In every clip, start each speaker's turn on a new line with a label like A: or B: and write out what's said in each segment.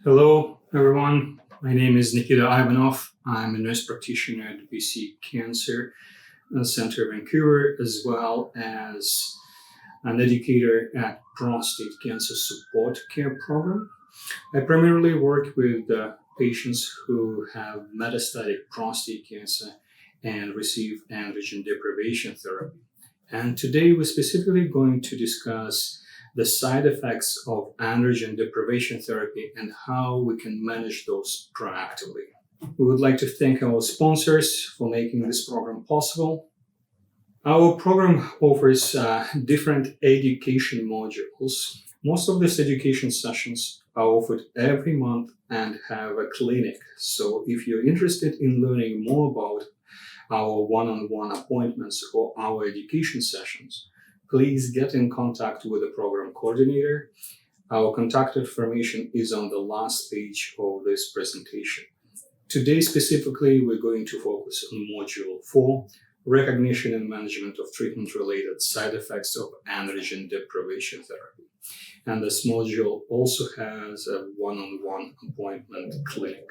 A: Hello, everyone. My name is Nikita Ivanov. I'm a nurse practitioner at BC Cancer Center, Vancouver, as well as an educator at Prostate Cancer Support Care Program. I primarily work with patients who have metastatic prostate cancer and receive androgen deprivation therapy. And today we're specifically going to discuss the side effects of androgen deprivation therapy and how we can manage those proactively. We would like to thank our sponsors for making this program possible. Our program offers different education modules. Most of these education sessions are offered every month and have a clinic. So if you're interested in learning more about our one-on-one appointments or our education sessions, please get in contact with the program coordinator. Our contact information is on the last page of this presentation. Today specifically, we're going to focus on Module 4, Recognition and Management of Treatment-Related Side Effects of Androgen Deprivation Therapy. And this module also has a one-on-one appointment clinic.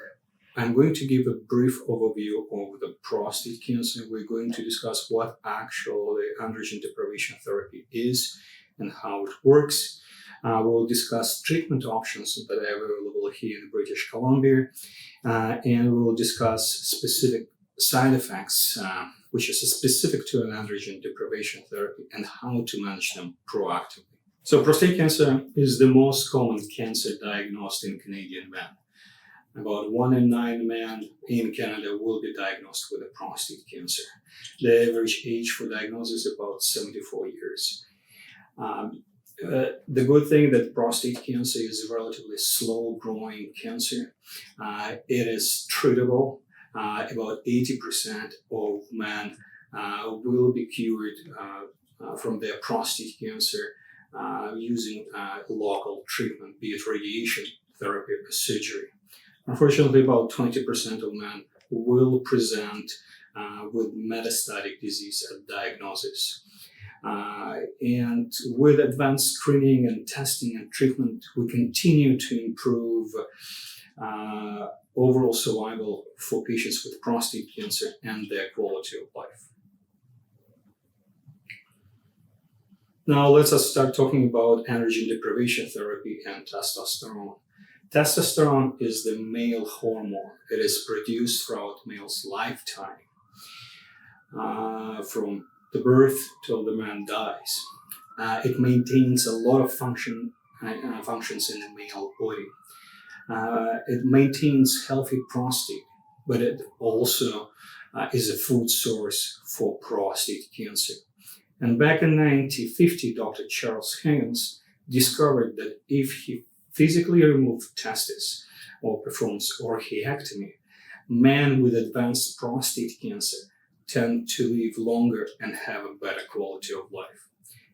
A: I'm going to give a brief overview of the prostate cancer. We're going to discuss what actually androgen deprivation therapy is and how it works. We'll discuss treatment options that are available here in British Columbia, and we'll discuss specific side effects, which is specific to an androgen deprivation therapy, and how to manage them proactively. So prostate cancer is the most common cancer diagnosed in Canadian men. About 1 in 9 men in Canada will be diagnosed with a prostate cancer. The average age for diagnosis is about 74 years. The good thing that prostate cancer is a relatively slow-growing cancer. It is treatable. About 80% of men will be cured from their prostate cancer using local treatment, be it radiation therapy or surgery. Unfortunately, about 20% of men will present with metastatic disease at diagnosis. And with advanced screening and testing and treatment, we continue to improve overall survival for patients with prostate cancer and their quality of life. Now, let us start talking about androgen deprivation therapy and testosterone. Testosterone is the male hormone. It is produced throughout male's lifetime, from the birth till the man dies. It maintains a lot of functions in the male body. It maintains healthy prostate, but it also is a food source for prostate cancer. And back in 1950, Dr. Charles Higgins discovered that if he physically removes testes or performs orchiectomy, men with advanced prostate cancer tend to live longer and have a better quality of life.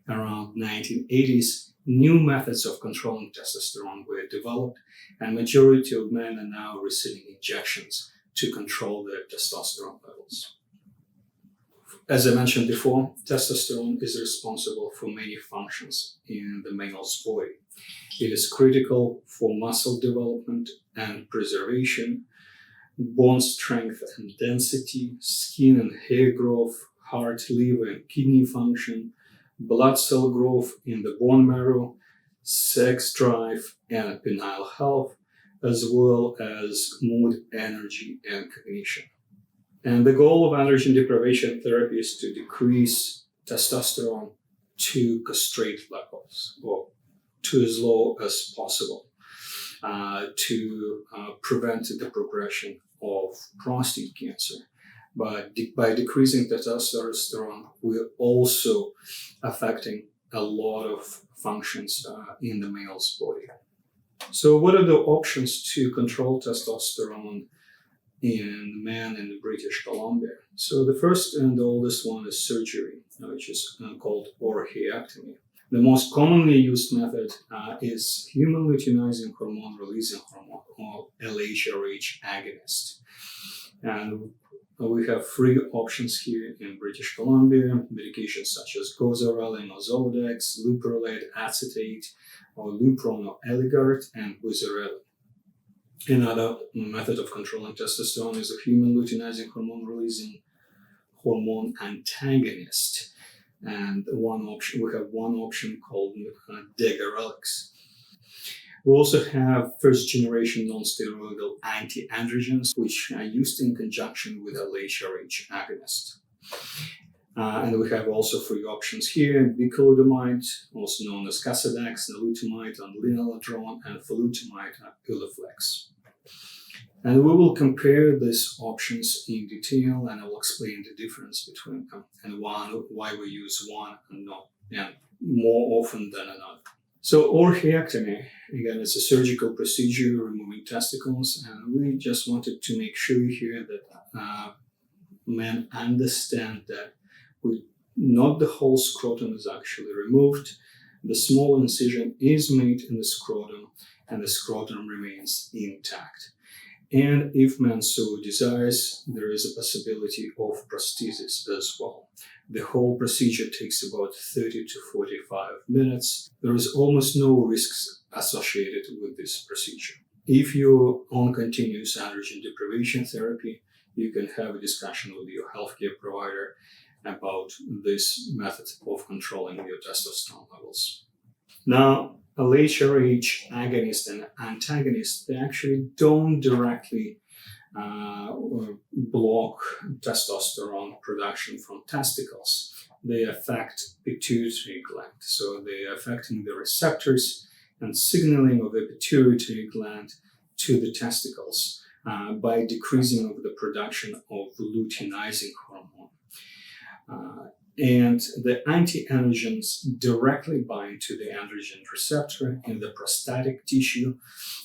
A: Around 1980s, new methods of controlling testosterone were developed, and majority of men are now receiving injections to control their testosterone levels. As I mentioned before, testosterone is responsible for many functions in the male's body. It is critical for muscle development and preservation, bone strength and density, skin and hair growth, heart, liver, and kidney function, blood cell growth in the bone marrow, sex drive and penile health, as well as mood, energy, and cognition. And the goal of androgen deprivation therapy is to decrease testosterone to castrate levels, or to as low as possible, to prevent the progression of prostate cancer. But by decreasing testosterone, we're also affecting a lot of functions in the male's body. So what are the options to control testosterone in men in British Columbia? So the first and oldest one is surgery, which is called orchiectomy. The most commonly used method is human luteinizing hormone releasing hormone, or LHRH agonist. And we have 3 options here in British Columbia: medications such as Goserelin or Zoladex, leuprolide acetate, or Lupron or Eligard, and Goserelin. Another method of controlling testosterone is a human luteinizing hormone releasing hormone antagonist. And we have one option called degarelix. We also have first generation non-steroidal anti-androgens, which are used in conjunction with a LHRH agonist. And we have also three options here: bicalutamide, also known as Casodex, nalutamide, linalodrone, and falutamide, Ulaflex. And we will compare these options in detail, and I will explain the difference between them and why we use one and not, and more often than another. So orchiectomy, again, is a surgical procedure removing testicles, and we just wanted to make sure here that men understand that not the whole scrotum is actually removed. The small incision is made in the scrotum, and the scrotum remains intact. And if man so desires, there is a possibility of prosthesis as well. The whole procedure takes about 30 to 45 minutes. There is almost no risks associated with this procedure. If you're on continuous androgen deprivation therapy, you can have a discussion with your healthcare provider about this method of controlling your testosterone levels. Now, LHRH agonist and antagonist, they actually don't directly block testosterone production from testicles. They affect pituitary gland, so they are affecting the receptors and signaling of the pituitary gland to the testicles by decreasing of the production of luteinizing hormone. And the anti-androgens directly bind to the androgen receptor in the prostatic tissue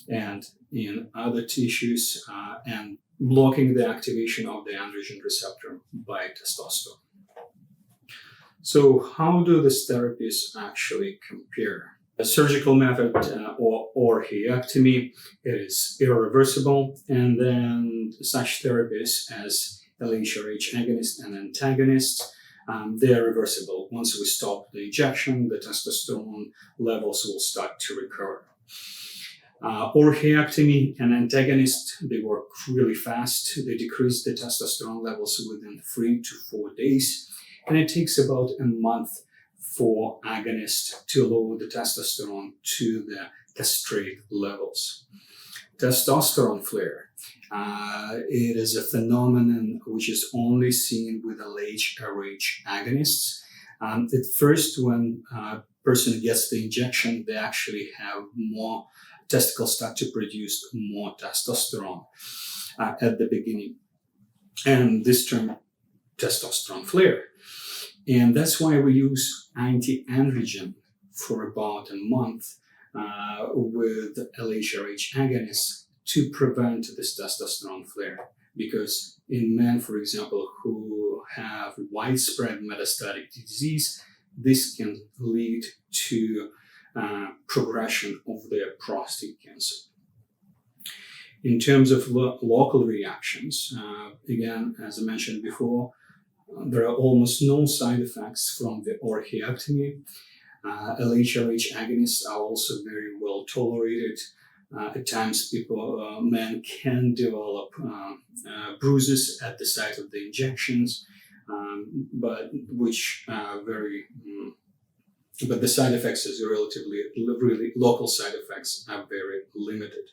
A: and in other tissues, and blocking the activation of the androgen receptor by testosterone. So how do these therapies actually compare? A surgical method or orchiectomy, it is irreversible, and then such therapies as LHRH agonist and antagonist, they are reversible. Once we stop the injection, the testosterone levels will start to recover. Orchiectomy and antagonist, they work really fast. They decrease the testosterone levels within 3 to 4 days, and it takes about a month for agonist to lower the testosterone to the castrate levels. Testosterone flare. It is a phenomenon which is only seen with LHRH agonists. At first, when a person gets the injection, they actually have more testicles start to produce more testosterone at the beginning. And this term, testosterone flare. And that's why we use anti-androgen for about a month with LHRH agonists to prevent this testosterone flare. Because in men, for example, who have widespread metastatic disease, this can lead to progression of their prostate cancer. In terms of local reactions, again, as I mentioned before, there are almost no side effects from the orchiectomy. LHRH agonists are also very well tolerated. At times, men can develop bruises at the site of the injections, but the side effects is really local side effects are very limited.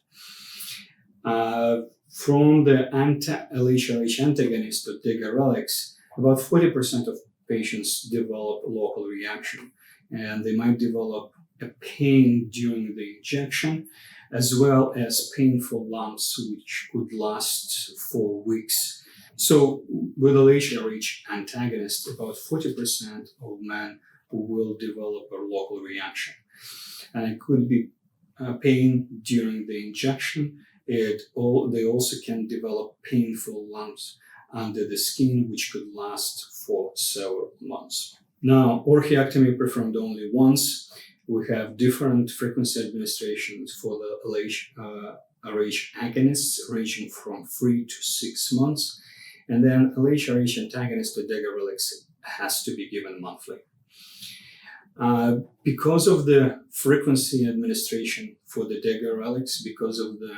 A: From the LHRH antagonist or degarelix, about 40% of patients develop local reaction, and they might develop a pain during the injection, as well as painful lumps which could last for weeks. So with LHRH antagonist, about 40% of men will develop a local reaction. And it could be pain during the injection. They also can develop painful lumps under the skin, which could last for several months. Now, orchiectomy performed only once. We have different frequency administrations for the LHRH agonists, ranging from 3 to 6 months. And then LHRH antagonist or degarelix has to be given monthly. Because of the frequency administration for the degarelix, because of the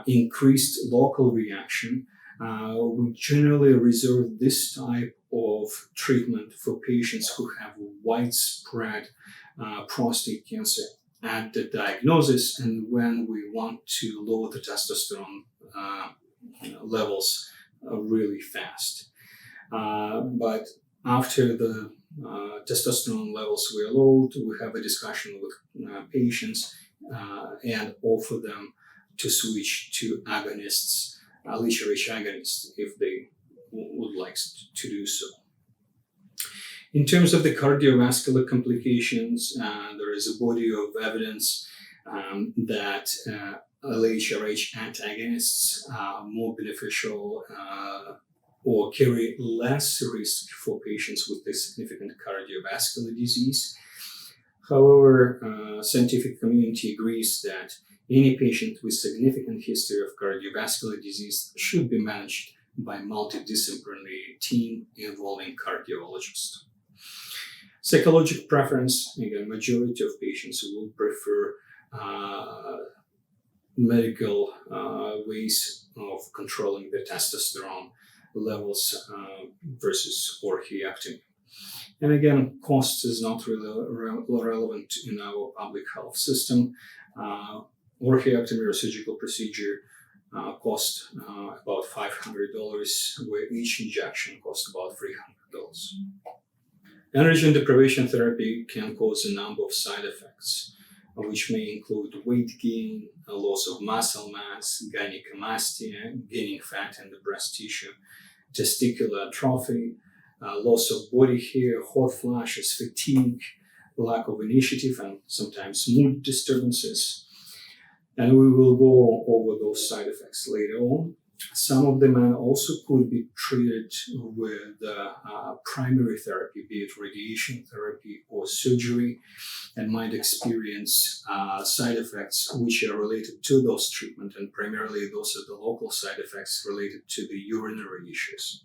A: increased local reaction, we generally reserve this type of treatment for patients who have widespread prostate cancer at the diagnosis and when we want to lower the testosterone levels really fast. But after the testosterone levels were lowered, we have a discussion with patients and offer them to switch to agonists, LH agonists, if they would like to do so. In terms of the cardiovascular complications, there is a body of evidence that LH antagonists are more beneficial or carry less risk for patients with a significant cardiovascular disease. However, scientific community agrees that any patient with significant history of cardiovascular disease should be managed by a multidisciplinary team involving cardiologists. Psychological preference, again, majority of patients will prefer medical ways of controlling the testosterone levels versus orchiectomy. And again, cost is not really relevant in our public health system. Orchiectomy or surgical procedure cost about $500, where each injection costs about $300. Androgen deprivation therapy can cause a number of side effects, which may include weight gain, a loss of muscle mass, gynecomastia, gaining fat in the breast tissue, testicular atrophy, loss of body hair, hot flashes, fatigue, lack of initiative, and sometimes mood disturbances. And we will go over those side effects later on. Some of the men also could be treated with primary therapy, be it radiation therapy or surgery, and might experience side effects which are related to those treatments, and primarily those are the local side effects related to the urinary issues.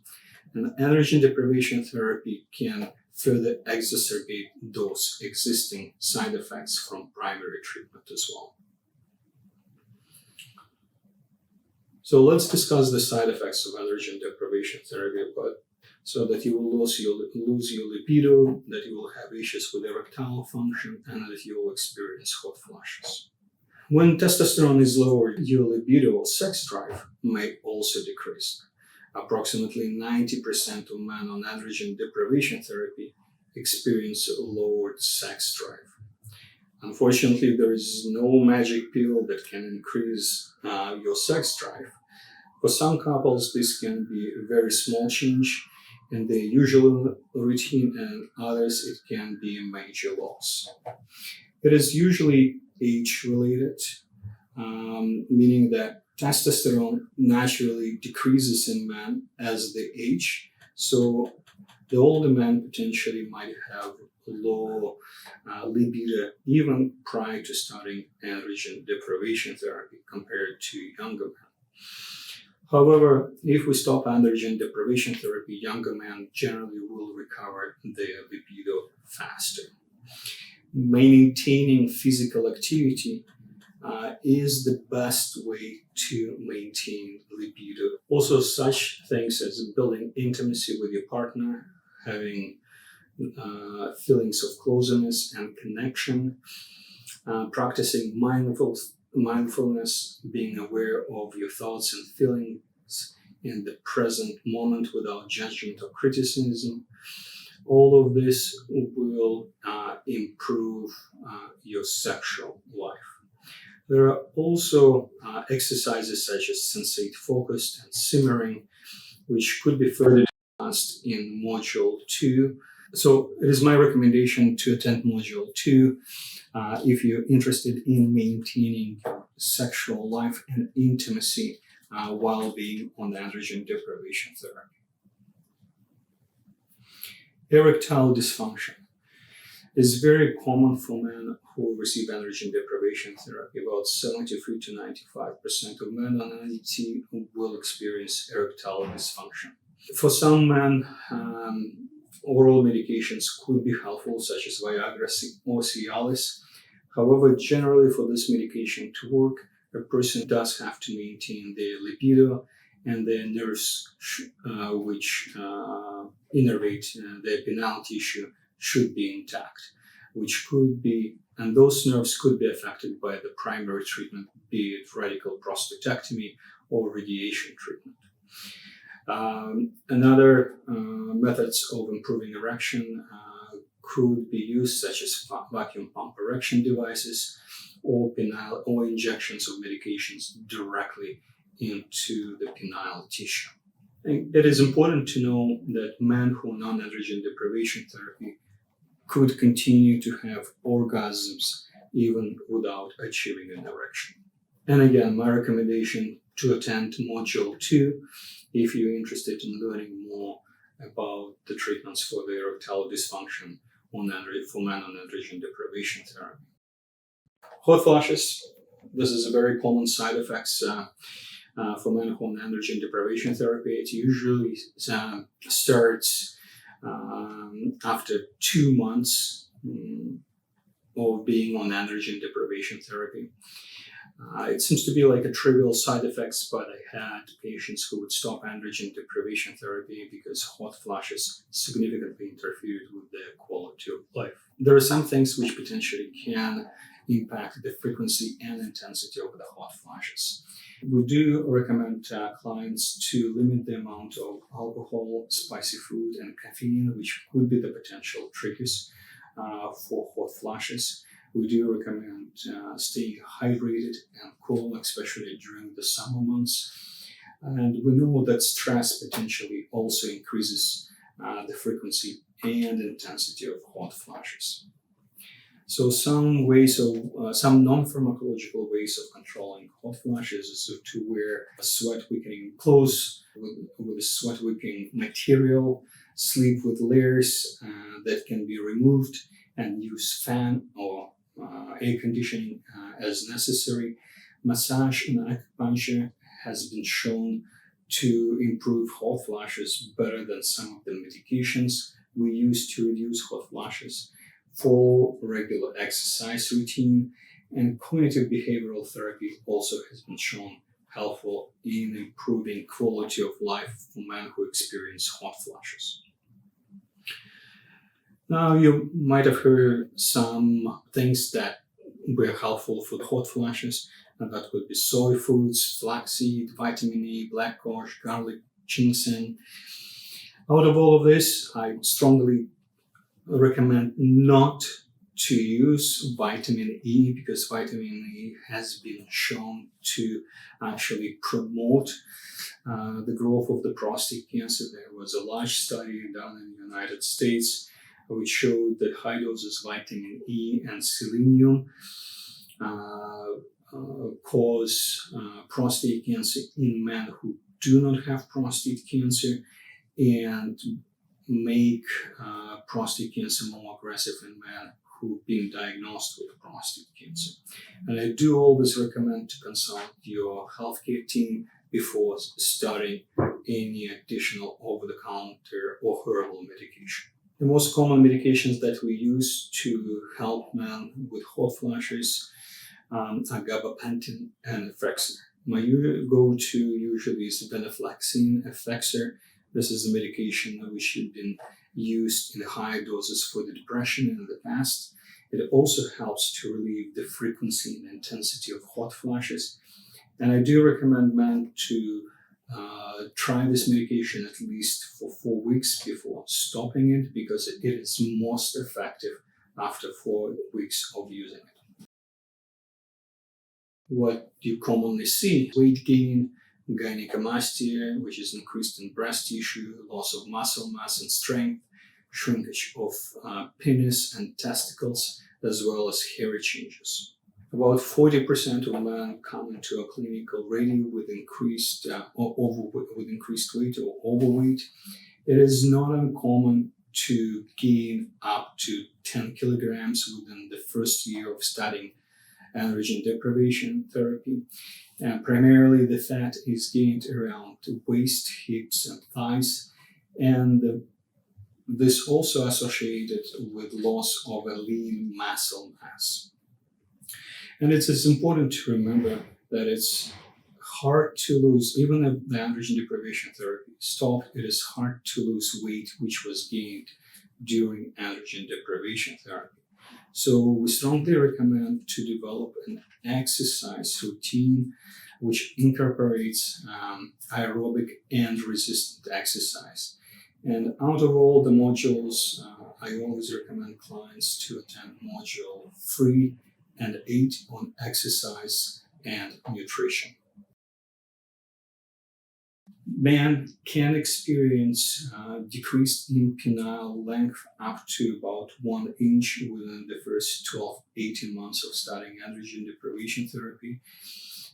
A: And androgen deprivation therapy can further exacerbate those existing side effects from primary treatment as well. So let's discuss the side effects of androgen deprivation therapy, but so that you will lose your libido, that you will have issues with erectile function, and that you will experience hot flashes. When testosterone is lowered, your libido or sex drive may also decrease. Approximately 90% of men on androgen deprivation therapy experience lowered sex drive. Unfortunately, there is no magic pill that can increase your sex drive. For some couples, this can be a very small change in their usual routine, and others it can be a major loss. It is usually age-related, meaning that testosterone naturally decreases in men as they age. So the older men potentially might have low libido even prior to starting androgen deprivation therapy compared to younger men. However, if we stop androgen deprivation therapy, younger men generally will recover their libido faster. Maintaining physical activity is the best way to maintain libido. Also, such things as building intimacy with your partner, having feelings of closeness and connection, practicing mindfulness, being aware of your thoughts and feelings in the present moment without judgment or criticism. All of this will improve your sexual life. There are also exercises such as sensate focused and simmering, which could be further discussed in Module 2. So it is my recommendation to attend Module 2 if you're interested in maintaining sexual life and intimacy while being on androgen deprivation therapy. Erectile dysfunction is very common for men who receive androgen deprivation therapy. About 73 to 95% of men on ADT will experience erectile dysfunction. For some men, oral medications could be helpful, such as Viagra or Cialis. However, generally for this medication to work, a person does have to maintain their libido, and their nerves, which innervate their penile tissue, should be intact, which could be, and those nerves could be affected by the primary treatment, be it radical prostatectomy or radiation treatment. Another methods of improving erection could be used, such as vacuum pump erection devices or penile or injections of medications directly into the penile tissue. And it is important to know that men who are on androgen deprivation therapy could continue to have orgasms even without achieving an erection. And again, my recommendation to attend Module 2 if you're interested in learning more about the treatments for the erectile dysfunction for men on androgen deprivation therapy. Hot flashes. This is a very common side effects for men who are on androgen deprivation therapy. It usually starts after 2 months of being on androgen deprivation therapy. It seems to be like a trivial side effects, but I had patients who would stop androgen deprivation therapy because hot flashes significantly interfered with their quality of life. There are some things which potentially can impact the frequency and intensity of the hot flashes. We do recommend clients to limit the amount of alcohol, spicy food, and caffeine, which could be the potential triggers for hot flashes. We do recommend staying hydrated and cool, especially during the summer months. And we know that stress potentially also increases the frequency and intensity of hot flashes. So some non-pharmacological ways of controlling hot flashes is to wear sweat-wicking clothes with a sweat-wicking material, sleep with layers that can be removed, and use fan or air conditioning as necessary. Massage and acupuncture has been shown to improve hot flashes better than some of the medications we use to reduce hot flashes. Follow regular exercise routine, and cognitive behavioral therapy also has been shown helpful in improving quality of life for men who experience hot flashes. Now, you might have heard some things that were helpful for the hot flashes, and that would be soy foods, flaxseed, vitamin E, black cohosh, garlic, ginseng. Out of all of this, I strongly recommend not to use vitamin E, because vitamin E has been shown to actually promote the growth of the prostate cancer. There was a large study done in the United States which showed that high doses of vitamin E and selenium cause prostate cancer in men who do not have prostate cancer, and make prostate cancer more aggressive in men who've been diagnosed with prostate cancer. And I do always recommend to consult your healthcare team before starting any additional over-the-counter or herbal medication. The most common medications that we use to help men with hot flashes are gabapentin and Effexor. My go-to usually is venlafaxine, Effexor. This is a medication which has been used in high doses for the depression in the past. It also helps to relieve the frequency and intensity of hot flashes. And I do recommend men to try this medication at least for 4 weeks before stopping it, because it is most effective after 4 weeks of using it. What you commonly see: weight gain, gynecomastia, which is increased in breast tissue, loss of muscle mass and strength, shrinkage of penis and testicles, as well as hair changes. About 40% of men come into a clinic already with increased weight or overweight. It is not uncommon to gain up to 10 kilograms within the first year of studying androgen deprivation therapy. And primarily the fat is gained around the waist, hips, and thighs, and this also associated with loss of a lean muscle mass. And it's important to remember that it's hard to lose, even if the androgen deprivation therapy stopped, it is hard to lose weight which was gained during androgen deprivation therapy. So we strongly recommend to develop an exercise routine which incorporates aerobic and resistant exercise. And out of all the modules, I always recommend clients to attend module 3 and 8 on exercise and nutrition. Men can experience decreased in penile length up to about 1 inch within the first 12-18 months of starting androgen deprivation therapy.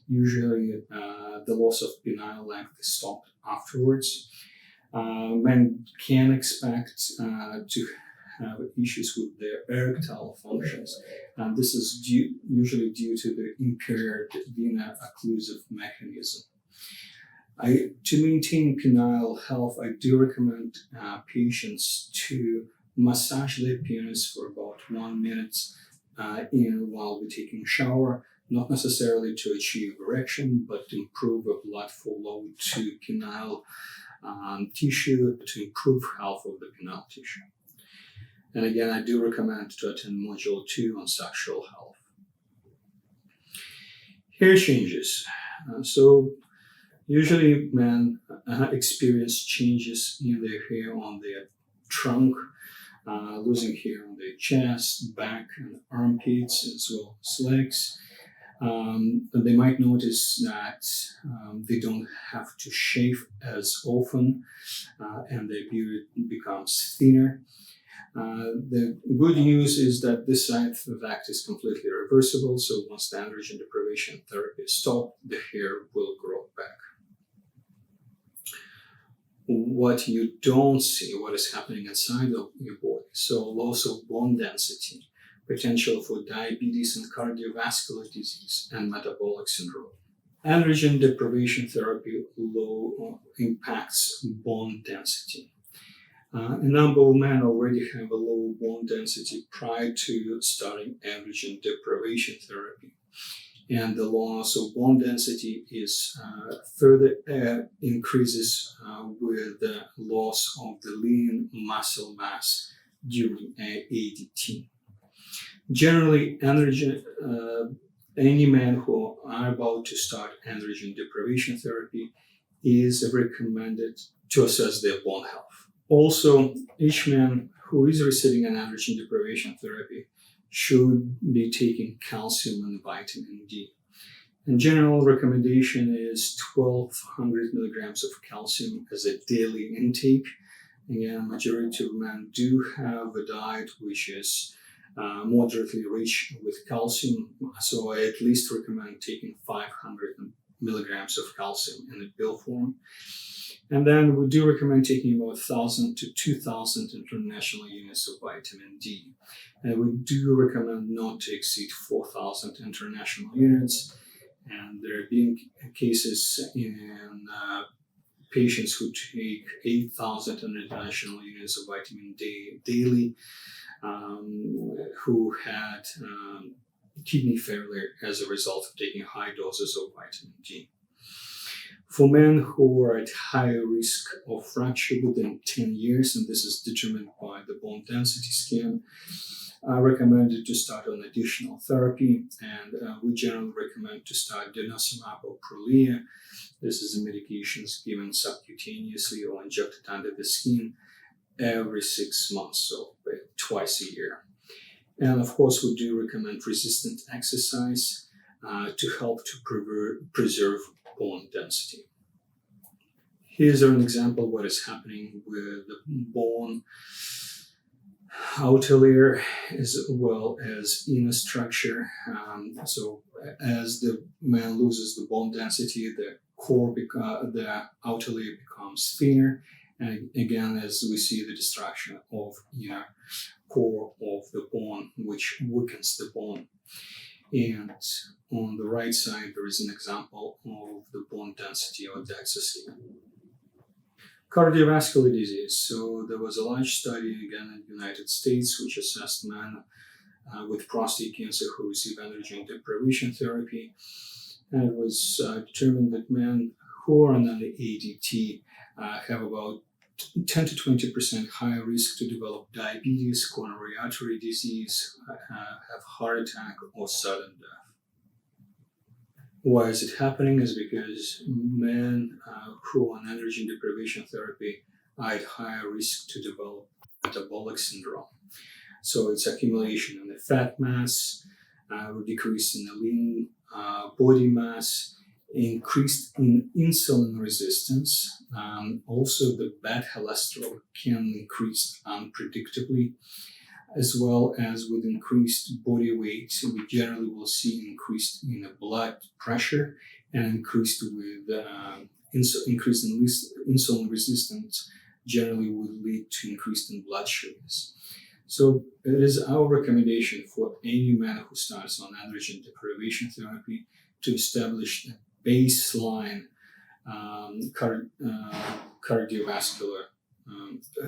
A: Usually, the loss of penile length is stopped afterwards. Men can expect to have issues with their erectile functions, and this is usually due to the impaired vena-occlusive mechanism. To maintain penile health, I do recommend patients to massage their penis for about 1 minute while we're taking a shower, not necessarily to achieve erection, but to improve the blood flow to penile tissue, to improve health of the penile tissue. And again, I do recommend to attend module 2 on sexual health. Hair changes. Usually men experience changes in their hair on their trunk, losing hair on their chest, back, and armpits, as well as legs. They might notice that they don't have to shave as often, and their beard becomes thinner. The good news is that this side effect is completely reversible, so once the androgen deprivation therapy is stopped, the hair will grow back. What you don't see, what is happening inside of your body. So loss of bone density, potential for diabetes and cardiovascular disease, and metabolic syndrome. Androgen deprivation therapy low impacts bone density. A number of men already have a low bone density prior to starting androgen deprivation therapy. And the loss of bone density is further increases with the loss of the lean muscle mass during ADT. Generally, any man who are about to start androgen deprivation therapy is recommended to assess their bone health. Also, each man who is receiving an androgen deprivation therapy should be taking calcium and vitamin D. And general recommendation is 1,200 milligrams of calcium as a daily intake. Again, majority of men do have a diet which is moderately rich with calcium, so I at least recommend taking 500 milligrams of calcium in a pill form. And then we do recommend taking about 1,000 to 2,000 international units of vitamin D. And we do recommend not to exceed 4,000 international units. And there have been cases in patients who take 8,000 international units of vitamin D daily, who had kidney failure as a result of taking high doses of vitamin D. For men who are at higher risk of fracture within 10 years, and this is determined by the bone density scan, I recommend to start on additional therapy, and we generally recommend to start denosumab or Prolia. This is a medication given subcutaneously or injected under the skin every 6 months, so twice a year. And of course, we do recommend resistant exercise to help to preserve bone density. Here's an example of what is happening with the bone outer layer as well as inner structure. So as the man loses the bone density, the outer layer becomes thinner. And again, as we see the destruction of inner core of the bone, which weakens the bone. And on the right side, there is an example of the bone density or DEXA scan. Cardiovascular disease. So there was a large study, again, in the United States, which assessed men with prostate cancer who received androgen deprivation therapy. And it was determined that men who are on the ADT have about 10 to 20% higher risk to develop diabetes, coronary artery disease, have heart attack, or sudden death. Why is it happening? Is because men who are on androgen deprivation therapy are at higher risk to develop metabolic syndrome. So it's accumulation in the fat mass, decrease in the lean body mass, increased in insulin resistance. Also, the bad cholesterol can increase unpredictably, as well as with increased body weight. We generally will see increased in the blood pressure and increased with increase in insulin resistance generally would lead to increase in blood sugars. So it is our recommendation for any man who starts on androgen deprivation therapy to establish a baseline cardiovascular,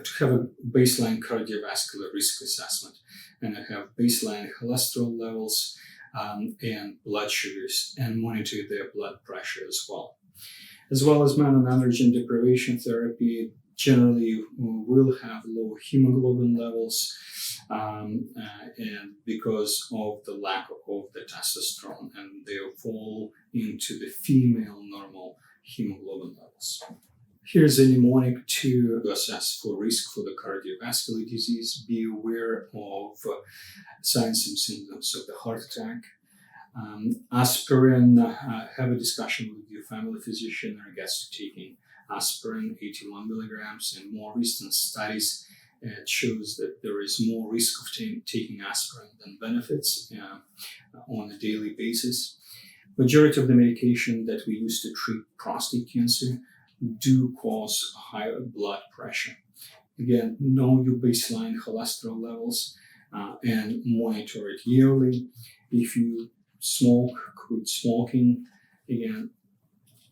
A: to have a baseline cardiovascular risk assessment, and have baseline cholesterol levels and blood sugars, and monitor their blood pressure as well. As well as men on androgen deprivation therapy generally will have low hemoglobin levels, and because of the lack of the testosterone, and they fall into the female normal hemoglobin levels. Here's a mnemonic to assess for risk for the cardiovascular disease. Be aware of signs and symptoms of the heart attack. Aspirin, have a discussion with your family physician in regards to taking aspirin, 81 milligrams. In more recent studies, it shows that there is more risk of taking aspirin than benefits on a daily basis. Majority of the medication that we use to treat prostate cancer do cause higher blood pressure. Again, know your baseline cholesterol levels and monitor it yearly. If you smoke, quit smoking. Again,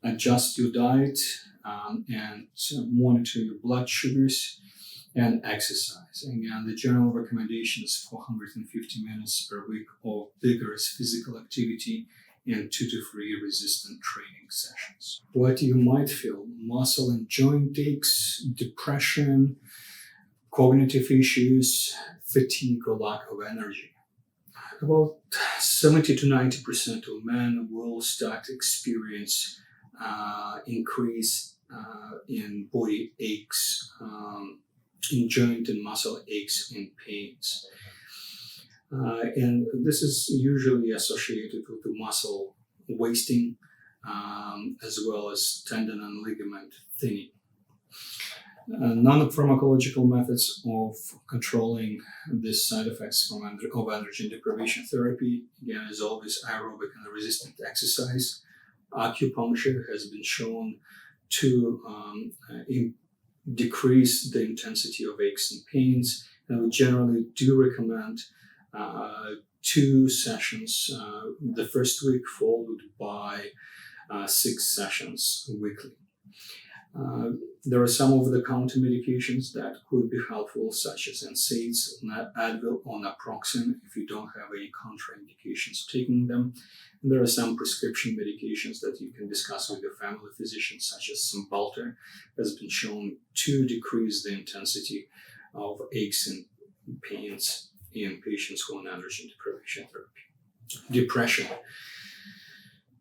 A: adjust your diet and monitor your blood sugars and exercise. Again, the general recommendation is 450 minutes per week of vigorous physical activity and 2 to 3 resistant training sessions. What you might feel: muscle and joint aches, depression, cognitive issues, fatigue, or lack of energy. About 70 to 90% of men will start to experience increase in body aches, in joint and muscle aches and pains. And this is usually associated with the muscle wasting, as well as tendon and ligament thinning. Non-pharmacological methods of controlling these side effects of androgen deprivation therapy, again, is always aerobic and resistant exercise. Acupuncture has been shown to decrease the intensity of aches and pains, and we generally do recommend 2 sessions the first week, followed by 6 sessions weekly. There are some over-the-counter medications that could be helpful, such as NSAIDs, Advil, or naproxen, if you don't have any contraindications taking them. And there are some prescription medications that you can discuss with your family physician, such as Cymbalta, has been shown to decrease the intensity of aches and pains in patients who are on androgen deprivation therapy. Depression.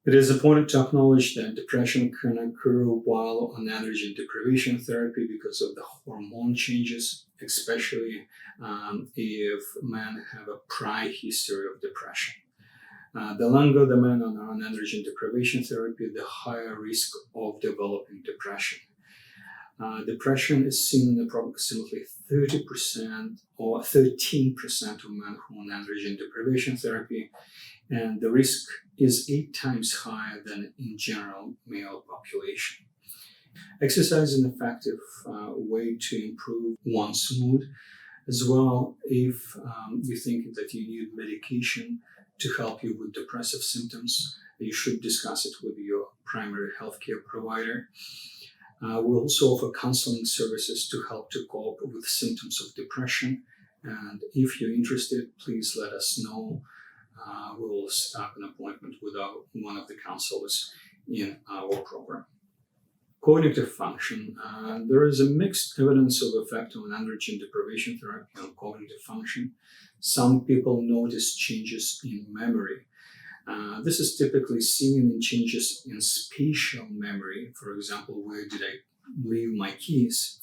A: It is important to acknowledge that depression can occur while on androgen deprivation therapy because of the hormone changes, especially if men have a prior history of depression. The longer the men are on androgen deprivation therapy, the higher risk of developing depression. Depression is seen in approximately 30% or 13% of men who are on androgen deprivation therapy, and the risk is 8 times higher than in general male population. Exercise is an effective way to improve one's mood. As well, if you think that you need medication to help you with depressive symptoms, you should discuss it with your primary healthcare provider. We also offer counseling services to help to cope with symptoms of depression. And if you're interested, please let us know we will set up an appointment with one of the counselors in our program. Cognitive function. There is a mixed evidence of effect on androgen deprivation therapy on cognitive function. Some people notice changes in memory. This is typically seen in changes in spatial memory. For example, where did I leave my keys?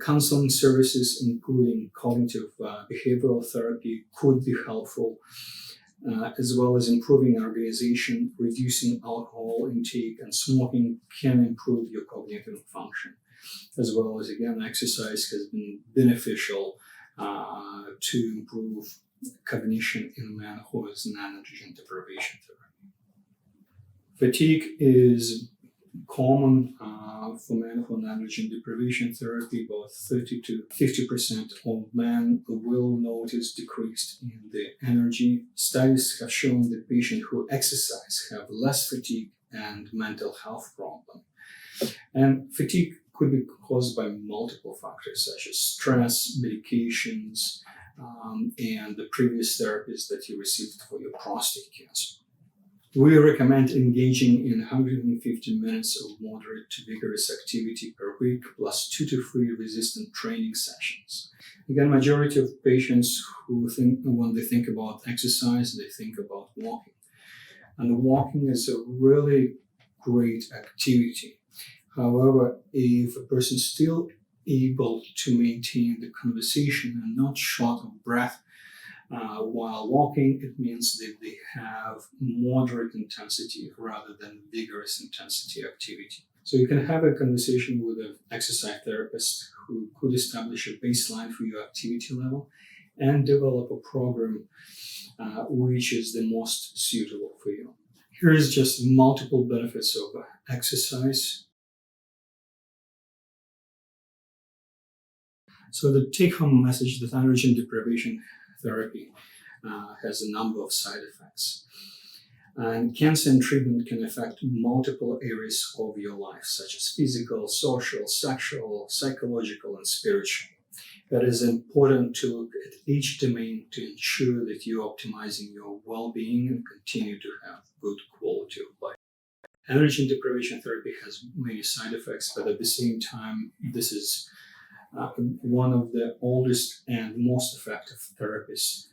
A: Counseling services, including cognitive behavioral therapy, could be helpful, as well as improving organization. Reducing alcohol intake and smoking can improve your cognitive function, as well as, again, exercise has been beneficial to improve cognition in a man who is in androgen deprivation therapy. Fatigue is common for men who are in androgen deprivation therapy. About 30 to 50% of men will notice decrease in the energy. Studies have shown that patients who exercise have less fatigue and mental health problems. And fatigue could be caused by multiple factors such as stress, medications, and the previous therapies that you received for your prostate cancer. We recommend engaging in 150 minutes of moderate to vigorous activity per week, plus 2 to 3 resistant training sessions. Again, majority of patients who think, when they think about exercise, they think about walking. And walking is a really great activity. However, if a person is still able to maintain the conversation and not short of breath while walking, it means that they have moderate intensity rather than vigorous intensity activity. So you can have a conversation with an exercise therapist who could establish a baseline for your activity level and develop a program which is the most suitable for you. Here is just multiple benefits of exercise. So the take-home message that androgen deprivation therapy has a number of side effects. And cancer and treatment can affect multiple areas of your life, such as physical, social, sexual, psychological, and spiritual. It is important to look at each domain to ensure that you're optimizing your well-being and continue to have good quality of life. Androgen deprivation therapy has many side effects, but at the same time, this is one of the oldest and most effective therapies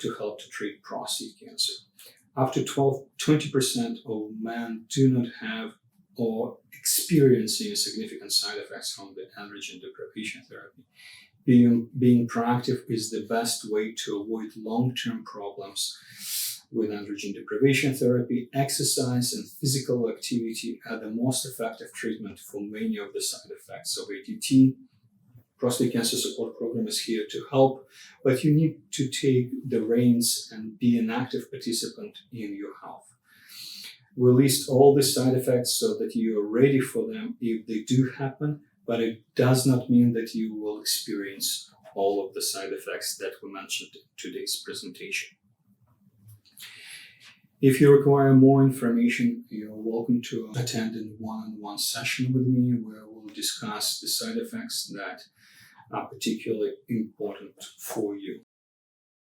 A: to help to treat prostate cancer. Up to 20% of men do not have or experience any significant side effects from the androgen deprivation therapy. Being proactive is the best way to avoid long-term problems with androgen deprivation therapy. Exercise and physical activity are the most effective treatment for many of the side effects of ADT. Prostate Cancer Support Program is here to help, but you need to take the reins and be an active participant in your health. We list all the side effects so that you are ready for them if they do happen, but it does not mean that you will experience all of the side effects that we mentioned in today's presentation. If you require more information, you're welcome to attend a one-on-one session with me where we'll discuss the side effects that are particularly important for you.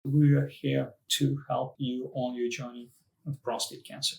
A: We are here to help you on your journey with prostate cancer.